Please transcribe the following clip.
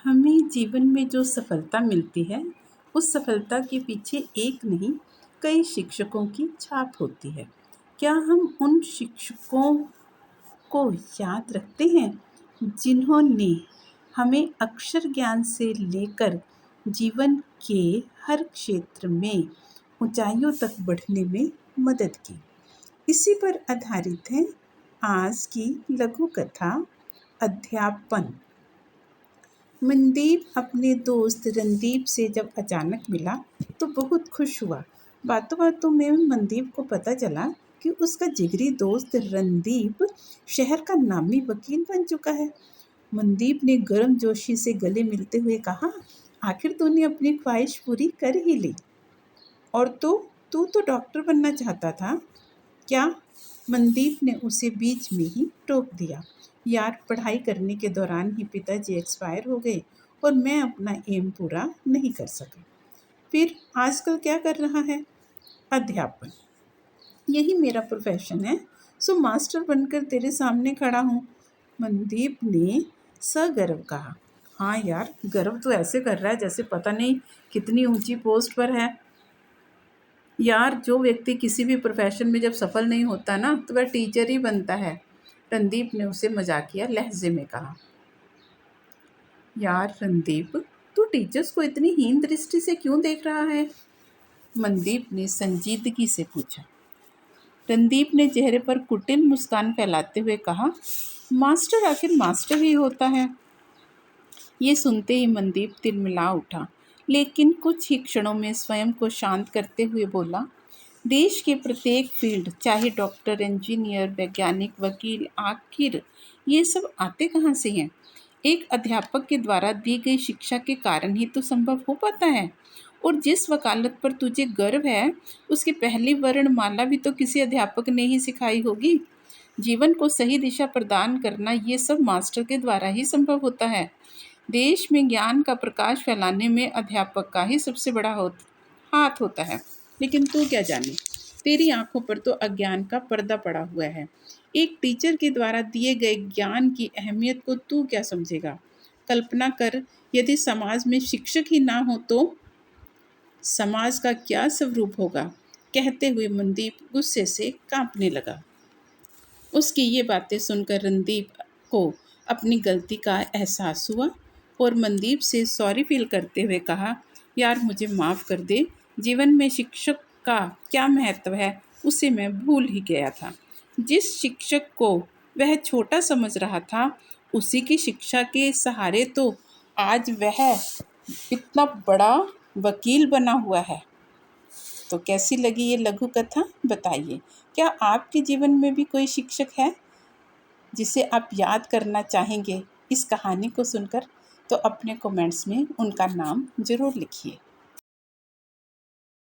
हमें जीवन में जो सफलता मिलती है उस सफलता के पीछे एक नहीं कई शिक्षकों की छाप होती है। क्या हम उन शिक्षकों को याद रखते हैं जिन्होंने हमें अक्षर ज्ञान से लेकर जीवन के हर क्षेत्र में ऊंचाइयों तक बढ़ने में मदद की? इसी पर आधारित है आज की लघु कथा अध्यापन। मनदीप अपने दोस्त रणदीप से जब अचानक मिला तो बहुत खुश हुआ। बातों बातों में मनदीप को पता चला कि उसका जिगरी दोस्त रणदीप शहर का नामी वकील बन चुका है। मनदीप ने गर्मजोशी से गले मिलते हुए कहा, आखिर तूने अपनी ख्वाहिश पूरी कर ही ली। और तू तो डॉक्टर बनना चाहता था क्या? मनदीप ने उसे बीच में ही टोक दिया। यार, पढ़ाई करने के दौरान ही पिताजी एक्सपायर हो गए और मैं अपना एम पूरा नहीं कर सका। फिर आजकल क्या कर रहा है? अध्यापन। यही मेरा प्रोफेशन है, सो मास्टर बनकर तेरे सामने खड़ा हूँ। मनदीप ने सगर्व कहा। हाँ यार, गर्व तो ऐसे कर रहा है जैसे पता नहीं कितनी ऊंची पोस्ट पर है। यार, जो व्यक्ति किसी भी प्रोफेशन में जब सफल नहीं होता ना तो वह टीचर ही बनता है। रणदीप ने उसे मजाकिया लहजे में कहा। यार रणदीप, तू टीचर्स को इतनी हीन दृष्टि से क्यों देख रहा है? मनदीप ने संजीदगी से पूछा। रणदीप ने चेहरे पर कुटिल मुस्कान फैलाते हुए कहा, मास्टर आखिर मास्टर ही होता है। ये सुनते ही मनदीप तिलमिला उठा, लेकिन कुछ ही क्षणों में स्वयं को शांत करते हुए बोला, देश के प्रत्येक फील्ड, चाहे डॉक्टर, इंजीनियर, वैज्ञानिक, वकील, आखिर ये सब आते कहाँ से हैं? एक अध्यापक के द्वारा दी गई शिक्षा के कारण ही तो संभव हो पाता है। और जिस वकालत पर तुझे गर्व है, उसकी पहली वर्णमाला भी तो किसी अध्यापक ने ही सिखाई होगी। जीवन को सही दिशा प्रदान करना ये सब मास्टर के द्वारा ही संभव होता है। देश में ज्ञान का प्रकाश फैलाने में अध्यापक का ही सबसे बड़ा हाथ होता है। लेकिन तू क्या जाने, तेरी आंखों पर तो अज्ञान का पर्दा पड़ा हुआ है। एक टीचर के द्वारा दिए गए ज्ञान की अहमियत को तू क्या समझेगा? कल्पना कर, यदि समाज में शिक्षक ही ना हो तो समाज का क्या स्वरूप होगा? कहते हुए मनदीप गुस्से से कांपने लगा। उसकी ये बातें सुनकर रणदीप को अपनी गलती का एहसास हुआ और मनदीप से सॉरी फील करते हुए कहा, यार मुझे माफ़ कर दे, जीवन में शिक्षक का क्या महत्व है उसे मैं भूल ही गया था। जिस शिक्षक को वह छोटा समझ रहा था, उसी की शिक्षा के सहारे तो आज वह इतना बड़ा वकील बना हुआ है। तो कैसी लगी ये लघु कथा, बताइए। क्या आपके जीवन में भी कोई शिक्षक है जिसे आप याद करना चाहेंगे इस कहानी को सुनकर? तो अपने कमेंट्स में उनका नाम ज़रूर लिखिए।